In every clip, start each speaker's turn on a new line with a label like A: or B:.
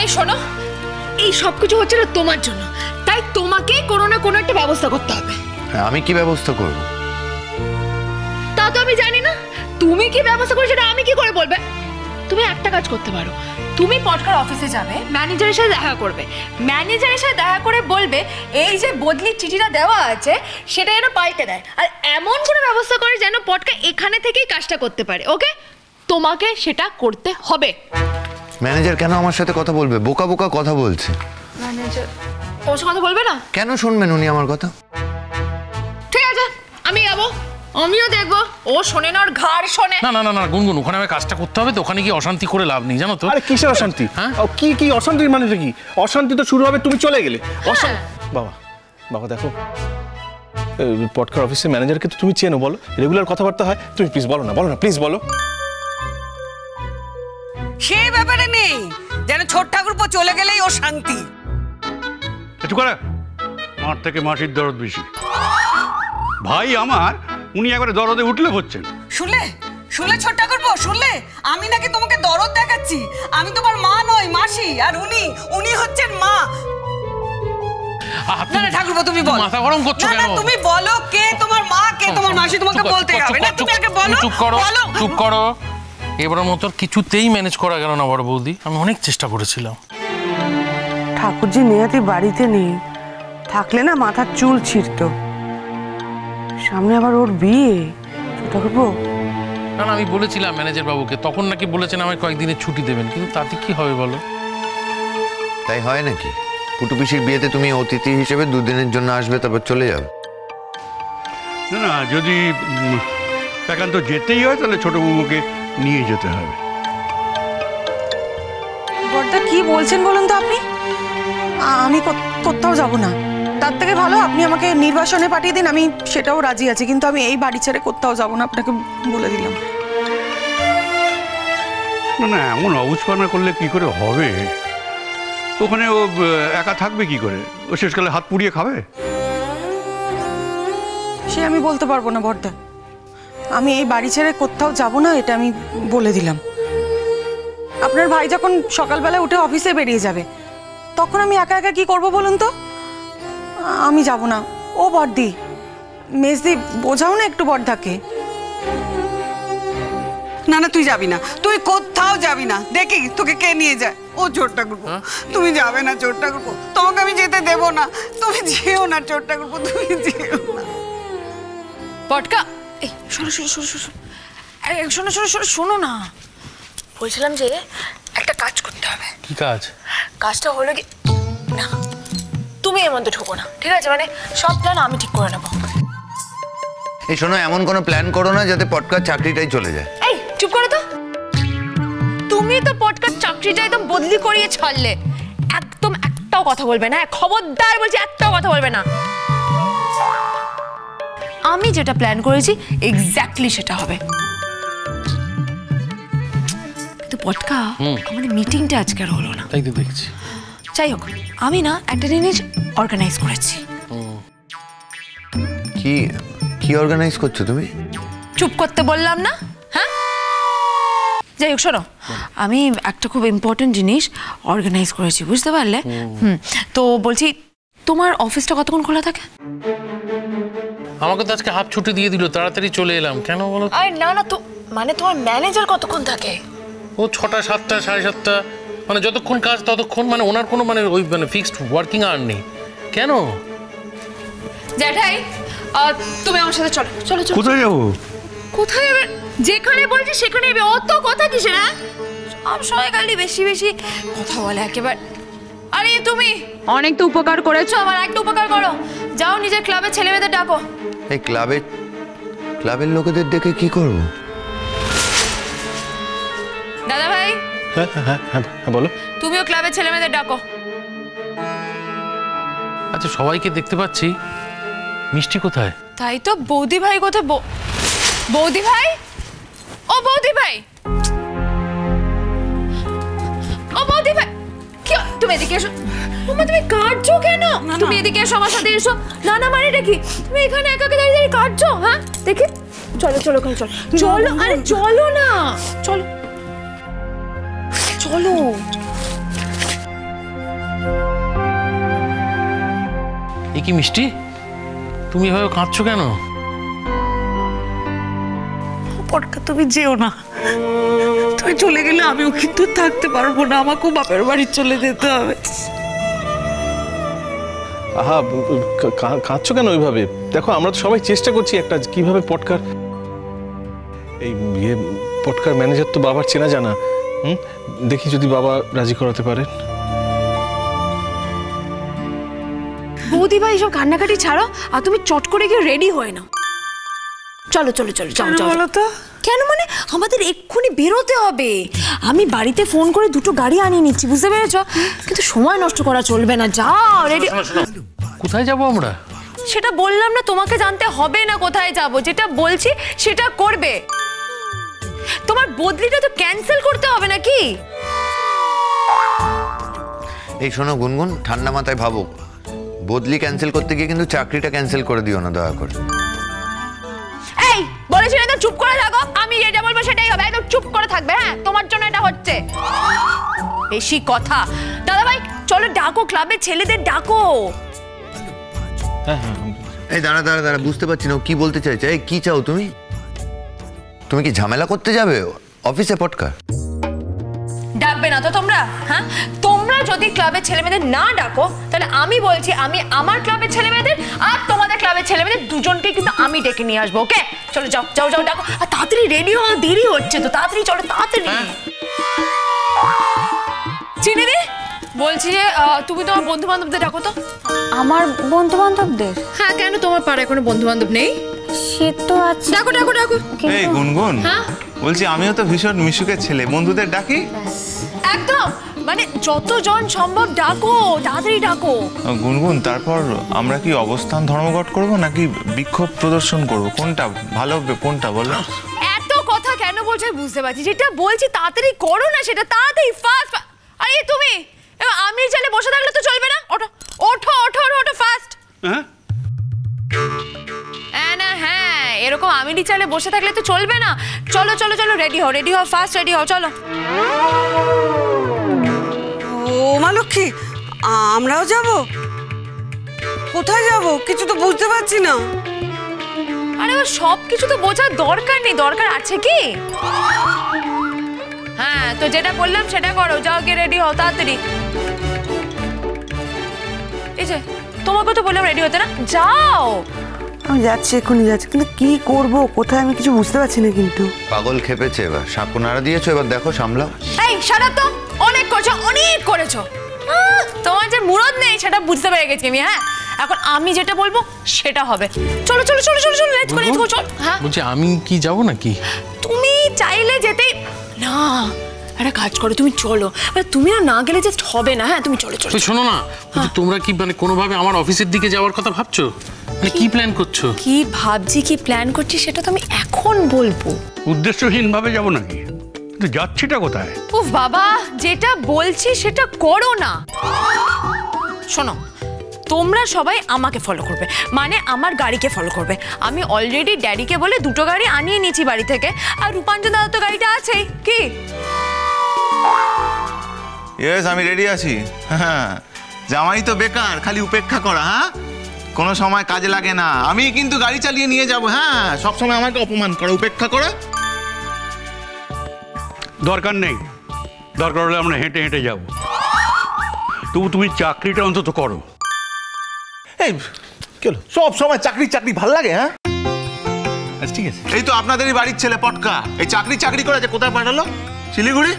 A: এই শোনো, এই সবকিছু হচ্ছে না তোমার জন্য, তাই তোমাকে কোনো না কোনো একটা ব্যবস্থা করতে হবে।
B: আমি কি ব্যবস্থা করব?
A: তা তো আমি জানি না, তুমি কি ব্যবস্থা করছো সেটা আমি কি করে বলবে? তুমি একটা কাজ করতে পারো, তুমি পটকার অফিসে যাবে, ম্যানেজারের সাথে দেখা করবে, ম্যানেজারের সাথে দেখা করে বলবে এই যে বদলির চিঠিটা দেওয়া আছে সেটা যেন পাল্টে দেয়, আর এমন কোনো ব্যবস্থা করে যেন পটকা এখানে থেকেই কাজটা করতে পারে। ওকে, তোমাকে সেটা করতে হবে।
B: ম্যানেজার কেন আমার সাথে কথা বলবে? বোকা বোকা কথা বলছে।
A: ম্যানেজার ওর সাথে কথা বলবে না?
B: কেন শুনবেন উনি আমার কথা?
A: ঠিক আছে, আমি যাবো, আমিও দেখবো ও শোনে না, ওর ঘাড় শোনে
C: না। না না না গুনগুন, ওখানে আমি কাজটা করতে হবে তো, ওখানে গিয়ে অশান্তি করে লাভ নেই, জানো তো।
D: আরে কিসের অশান্তি?
C: হ্যাঁ
D: কি অশান্তির মানে কি? অশান্তি তো শুরু হবে তুমি চলে গেলে। বাবা বাবা দেখো, পটকার অফিসের ম্যানেজারকে তো তুমি চেনো, বলো রেগুলার কথাবার্তা হয়, তুমি প্লিজ বলো না প্লিজ বলো।
E: সেই ব্যাপারে নেই, যেন ছোট ঠাকুরপো চলে গেলেই ও শান্তি।
F: একটু করে মার থেকে মাসির দরদ বেশি। ভাই আমার, উনি একবারে দরদে উঠলে হচ্ছেন।
E: শুনলে ছোট ঠাকুরপো, শুনলে আমি নাকি তোমাকে দরদ দেখাচ্ছি? আমি তোমার মা নই, মাসি, আর উনি হচ্ছেন মা। না ঠাকুরপো তুমি বলো,
C: মাথা গরম করছো কেন?
E: না তুমি বলো কে তোমার মা, কে তোমার মাসি, তোমাকে বলতে হবে না, তুমি আগে বলো।
C: চুপ করো। এবারের মতো কিছুতেই ম্যানেজ করা গেল না বড় বৌদি, আমি অনেক চেষ্টা করেছিলাম।
G: ঠাকুরজি নেহাতি বাড়িতে নেই, থাকলে না মাথার চুল ছিঁড়তো। সামনে আবার ওর বিয়ে, ঠাকুরপো।
C: না আমি বলেছিলাম ম্যানেজার বাবুকে, তখন নাকি বলেছেন আমায় কয়েকদিনের ছুটি দেবেন, কিন্তু তাতে কি হবে বলো?
B: তাই হয় নাকি? পুটু পিসির বিয়েতে তুমি অতিথি হিসেবে দুদিনের জন্য আসবে, তারপর চলে যাবে?
F: না যদি একান্ত যেতেই হয় তাহলে ছোট বৌমাকে নিয়ে যেতে হবে।
G: বড়দা কি বলছেন বলুন তো আপনি? আমি কোথাও যাব না, তার থেকে ভালো আপনি আমাকে নির্বাসনে পাঠিয়ে দিন, আমি সেটাও রাজি আছি, কিন্তু আমি এই বাড়ি ছেড়ে কোথাও যাব না, আপনাকে বলে দিলাম।
F: না এমন অবুঝপানা করলে কি করে হবে? ওখানে ও একা থাকবে কি করে? ও শেষকালে হাত পুড়িয়ে খাবে?
G: সে আমি বলতে পারবো না বড়দা, আমি এই বাড়ি ছেড়ে কোথাও যাব না, এটা আমি বলে দিলাম। আপনার ভাই যখন সকালবেলা উঠে অফিসে বেরিয়ে যাবে, তখন আমি একা একা কি করব বলুন তো? আমি যাব না। ও বড়দি, মেজদি, বোঝাও না একটু বড়দাকে।
E: না তুই যাবি না, তুই কোথাও যাবি না, দেখি তোকে কে নিয়ে যায়। ও ছোট ঠাকুরপো, তুমি যাবে না ছোট ঠাকুরপো, তোমাকে আমি যেতে দেবো না, তুমি যেও না ছোট ঠাকুরপো, তুমি যেও না।
A: পটকা, এই শোনো না, বলছিলাম যে একটা কাজ করতে হবে।
C: কি কাজ?
A: কাজটা হলো কি, না তুমি এর মধ্যে ঢোকো না, ঠিক আছে? মানে সব প্ল্যান আমি ঠিক করে নেবো।
B: এই শোনো, এমন কোনো প্ল্যান করো না যাতে পটকার চাকরিটাই চলে যায়।
A: এই চুপ করো তো, তুমি তো পটকার চাকরিটা একদম বদলি করিয়ে ছাড়লে, একদম একটাও কথা বলবে না, খবরদার বলছি, একটাও কথা বলবে না। আমি যেটা প্ল্যান করেছি এক্স্যাক্টলি সেটা হবে। কিন্তু পটকা, আমাদের মিটিংটা আজকে আর হলো না।
C: তাই তো দেখছি।
A: যাই হোক, আমি না একটা জিনিস অর্গানাইজ করেছি।
B: কি অর্গানাইজ করছো তুমি?
A: চুপ করতে বললাম না? হ্যাঁ, যাই হোক শোনো, আমি একটা খুব ইম্পর্টেন্ট জিনিস অর্গানাইজ করেছি, বুঝতে পারলে? তো বলছি, তোমার অফিসটা কতক্ষণ খোলা থাকে?
C: আমাকে তো আজকে হাফ ছুটি দিয়ে দিল, তাড়াতাড়ি চলে এলাম। কেন বলো?
A: আরে না তো, মানে তোমার ম্যানেজার কতক্ষণ থাকে?
C: ও 6টা 7টা 7:30, মানে যতক্ষণ কাজ ততক্ষণ, মানে ওনার কোনো মানে ওই মানে ফিক্সড ওয়ার্কিং আওয়ার নেই। কেন?
A: জ্যাঠাই, তুমি আমার সাথে চলো।
F: কোথায় যাবো?
A: কোথায় যাবে? যেখানে বলছি সেখানে যাবে, অত কথা কিসের? হ্যাঁ, সব সময় খালি বেশি কথা বলে একেবারে। আরে তুমি অনেক তো উপকার করেছো, আমার একটা উপকার করো, যাও নিজের ক্লাবের ছেলেমেয়েদের ডাকো।
B: এই ক্লাবের লোকেদের ডেকে কি করব?
A: দাদা ভাই।
D: হ্যাঁ বলো।
A: তুমিও ক্লাবের ছেলেমেয়েদের ডাকো।
C: আচ্ছা, সবাইকে দেখতে পাচ্ছি, মিষ্টি কোথায়?
A: তাই তো, বৌদি ভাই কোথায়? বৌদি ভাই, ও বৌদি ভাই, ও বৌদি ভাই, কি তুমি এদিকে এসো। তুমি কাটছো কেন? তুমি এদিকে এসো, আমার সাথে এসো। না মানে দেখি তুমি এখানে একা একা দাঁড়িয়ে কাটছো। হ্যাঁ দেখি, চলো আরে চলো না, চলো।
C: এ কি মিষ্টি, তুমি এভাবে কাঁদছো কেন?
E: পটকা তুমি যেও না, তুমি চলে গেলে আমিও কিন্তু থাকতে পারবো না, আমাকেও বাপের বাড়ি চলে যেতে হবে।
D: আহা, কাঁদছো কেন ওইভাবে? দেখো আমরা তো সবাই চেষ্টা করছি একটা কিভাবে পটকার পটকার ম্যানেজার তো বাবার চেনা জানা। দেখি যদি বাবা রাজি করাতে পারে।
A: বৌদি ভাই এসব কান্নাকাটি ছাড়ো, আর তুমি চট করে গিয়ে রেডি হয়ে নাও। চলো চলো চলো যাও যাও।
E: বলো তো
A: কেন মানে আমাদের এক্ষুনি বেরোতে হবে। আমি বাড়িতে ফোন করে দুটো গাড়ি আনিয়ে নিচ্ছি, বুঝতে পেরেছো? কিন্তু সময় নষ্ট করা চলবে না, যাও রেডি।
C: কোথায় যাবো আমরা?
A: সেটা বললাম না, তোমাকে জানতে হবে না কোথায় যাব, যেটা বলছি সেটা করবে। তোমার বদলিটা তো ক্যান্সেল করতে হবে নাকি?
B: এই শোনো গুনগুন, ঠান্ডা মাথায় ভাবো, বদলি ক্যান্সেল করতে গিয়ে কিন্তু চাকরিটা ক্যান্সেল করে দিও না দয়া করে।
A: এই বলেছি না, চুপ করে থাকো, আমি যেটা বলবো সেটাই হবে, একদম চুপ করে থাকবে। হ্যাঁ, তোমার জন্য এটা হচ্ছে বেশি কথা। দাদা ভাই চলো ডাকো, ক্লাবে ছেলেদের ডাকো।
B: এই দাঁড়া দাঁড়া দাঁড়া, বুঝতে পারছি না ও কি বলতে চাইছে। এই কি চাও তুমি? তুমি কি ঝামেলা করতে যাবে অফিসে পটকা?
A: ডাকবে না তো তোমরা? হ্যাঁ, তোমরা যদি ক্লাবের ছেলেমেয়েদের না ডাকো, তাহলে আমি বলছি আমি আমার ক্লাবের ছেলেমেয়েদের আর তোমাদের ক্লাবের ছেলেমেয়েদের দুজনকে কিন্তু আমি ডেকে নিয়ে আসবো। ওকে চলো যাও যাও যাও ডাকো, আর তাড়াতাড়ি রেডি হও, দেরি হচ্ছে তো, তাড়াতাড়ি চলো তাড়াতাড়ি। চিনি দি বলছি যে তুমি তোমার বন্ধু বান্ধবদের ডাকো তো।
H: আমার বন্ধু বান্ধবদের?
A: হ্যাঁ, কেন তোমার পাড়ায় কোনো বন্ধু বান্ধব নেই?
H: সে তো আছে।
A: ডাকো ডাকো ডাকো।
I: এই গুনগুন,
A: হ্যাঁ
I: বলছি আমিও তো ভীষণ মিশুকের ছেলে, বন্ধুদের ডাকি।
A: একদম, মানে যতজন সম্ভব ডাকো, তাড়াতাড়ি ডাকো।
I: গুনগুন, তারপর আমরা কি অবস্থান ধর্মঘট করব নাকি বিক্ষোভ প্রদর্শন করব? কোনটা ভালো হবে, কোনটা বলো?
A: এত কথা কেন বলছো বুঝতে পারছি, যেটা বলছি তাড়াতাড়ি করো না, সেটা তাড়াতাড়ি ফাস্ট। আরে তুমি আমি চাইলে বসে থাকলে তো চলবে না, ওঠো ওঠো ওঠো ওঠো ফাস্ট।
F: হ্যাঁ
A: না হ্যাঁ, এরকম আমি চাইলে বসে থাকলে তো চলবে না। চলো চলো চলো, রেডি হও ফাস্ট, রেডি হও চলো।
E: ও মা লক্ষ্মী, আমরাও যাব? কোথায় যাব কিছু তো বুঝতে পারছি না।
A: আরে সব কিছু তো বোঝার দরকার নেই, দরকার আছে কি? হ্যাঁ, তো যেটা বললাম সেটা করো, যাও গিয়ে রেডি হও তাড়াতাড়ি। এই যে তোমাকে তো বললাম রেডি হতে, না যাও।
J: আমি যাচ্ছি, এক্ষুনি যাচ্ছি, কিন্তু কি করব কোথায় আমি কিছু বুঝতে পারছি না। কিন্তু
B: পাগল খেপেছে, এবার সাঁকো নাড়া দিয়েছো, এবার দেখো সামলাও।
A: এই সারা তো অনেক করেছো। তোমার যে মুরদ নেই সেটা বুঝতে পেরে গেছি আমি। হ্যাঁ, এখন আমি যেটা বলবো সেটা হবে। চলো চলো চলো চলো চলো, লেটস গো চল। হ্যাঁ
C: বলছি আমি কি যাবো নাকি?
A: তুমি চাইলে যেতে না, একটা কাজ করো, তুমি চলো। তুমি না গেলে জাস্ট হবে না। হ্যাঁ তুমি চলো চলো।
C: শোনো না, তোমরা কি মানে কোনোভাবে আমার অফিসের দিকে যাওয়ার কথা ভাবছো? মানে কি প্ল্যান করছো?
A: কি ভাবছি, কি প্ল্যান করছি সেটা তো আমি এখন বলবো।
F: উদ্দেশ্যহীন ভাবে যাবো নাকি? কিন্তু যাচ্ছিটা কোথায়?
A: উফ বাবা, যেটা বলছি সেটা করো না। শোনো, তোমরা সবাই আমাকে ফলো করবে, মানে আমার গাড়িকে ফলো করবে। আমি অলরেডি ড্যাডিকে বলে দুটো গাড়ি আনিয়ে নিয়েছি বাড়ি থেকে, আর রূপাঞ্জন দাদা তো গাড়িটা আছেই। কি?
I: ইয়েস, আমি রেডি আছি। হ্যাঁ, জামাই তো বেকার, খালি উপেক্ষা করা। হ্যাঁ, কোনো সময় কাজে লাগে না। আমি কিন্তু গাড়ি চালিয়ে নিয়ে যাব। হ্যাঁ, সবসময় আমাকে অপমান করা, উপেক্ষা করা।
F: দরকার নেই, দরকার হলে আমরা হেঁটে হেঁটে যাব। তবু তুমি চাকরিটা অন্তত করো।
D: এই কেন সব সময় চাকরি চাকরি ভাল লাগে? হ্যাঁ আচ্ছা ঠিক আছে।
I: এই তো আপনাদেরই বাড়ির ছেলে পটকা, এই চাকরি চাকরি করে যে কোথায় পাঠালো? শিলিগুড়ি।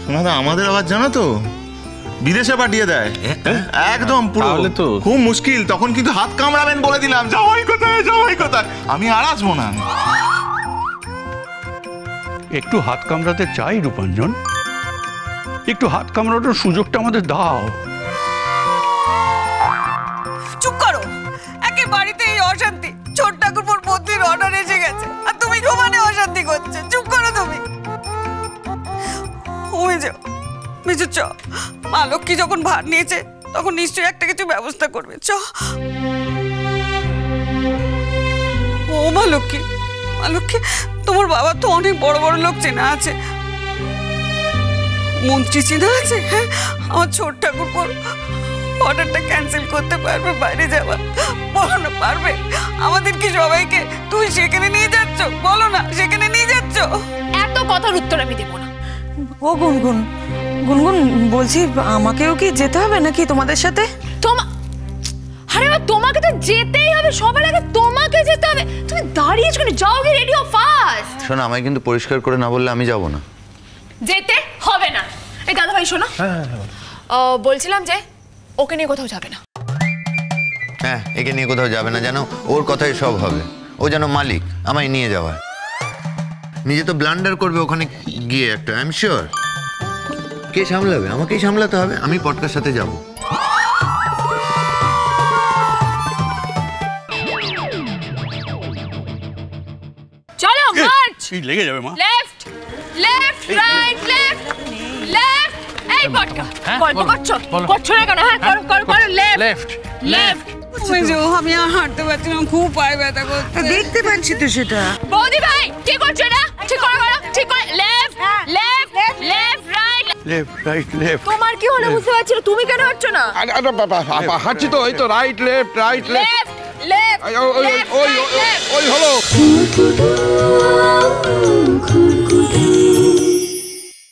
I: শোনা দা, আমাদের আবার জানো তো বিদেশে পাঠিয়ে দেয় একদম পুরো।
D: তাহলে তো
I: খুব মুশকিল, তখন কিন্তু হাত কামড়াবেন বলে দিলাম। জামাই কোথায়, জামাই কোথায়? আমি আর আসবো না।
F: একটু হাত কামড়াতে চাই রূপাঞ্জন, একটু হাত কামড়ানোর সুযোগটা আমাদের দাও।
E: চুপ করো, একে বাড়িতে এই অশান্তি। ছোট ঠাকুরপুর বদ্রির অর্ডার এসে গেছে, আর তুমি ঘুমানে অশান্তি করছো। চুপ করো তুমি। ওই যে মিজু, চ। মা লক্ষ্মী যখন ভার নিয়েছে তখন নিশ্চয়ই একটা কিছু ব্যবস্থা করবে। চ। ও মা লক্ষ্মী, মা লক্ষ্মী, তোমার বাবা তো অনেক বড় বড় লোক চেনা আছে, মন্ত্রী চেনা আছে। হ্যাঁ, আমার ছোট ঠাকুরপুর অর্ডারটা ক্যান্সেল করতে পারবে? বাইরে যাওয়া বলো না, পারবে? আমাদের কি সবাইকে তুই সেখানে নিয়ে যাচ্ছ? বলো না, সেখানে নিয়ে যাচ্ছ?
A: এত কথার উত্তর আমি দেবো না।
G: ও গুনগুন, গুনগুন বলছি আমাকেও কি যেতে হবে নাকি তোমাদের সাথে?
A: আরে বাবা, তোমাকে তো যেতেই হবে, সবার আগে তোমাকে যেতে হবে। তুমি দাঁড়িয়েছো কেন? যাও গিয়ে রেডি হও ফাস্ট।
B: শোনো, আমায় কিন্তু পরিষ্কার করে না বললে আমি যাব না।
A: যেতে হবে না। এই দাদা ভাই শোনো, বলছিলাম যে ওকে নিয়ে কোথাও যাবে না।
B: হ্যাঁ, একে নিয়ে কোথাও যাবে না, জানো ওর কথাই সব হবে। ও যেন মালিক আমায় নিয়ে যাওয়ার। নিজে তো ব্লান্ডার করবে ওখানে গিয়ে একটা, আই এম শিওর। কে সামলাবে? আমাকেই সামলাতে হবে। আমি পটকার সাথে যাব।
A: চলো মার্চ।
F: এই লেগে যাবে মা।
A: Left left right left left. এই পটকা গল্প করছো করছো না কেন? হ্যাঁ করো করো করো। Left left.
E: আমি আর হাঁটতে পারছি না, খুব পায়ে ব্যথা করছে।
J: দেখতে পাচ্ছি তো সেটা।
A: বৌদি ভাই কি করছো এটা? ঠিক করে করো, ঠিক করে। Left left left right
F: left right left.
A: তোমার কি হলো বুঝতে পারছি না, তুমি কেন হচ্ছ না?
K: আরে বাবা হাঁটছি তো, এই তো right left right left.
A: Left left
K: ওই হলো।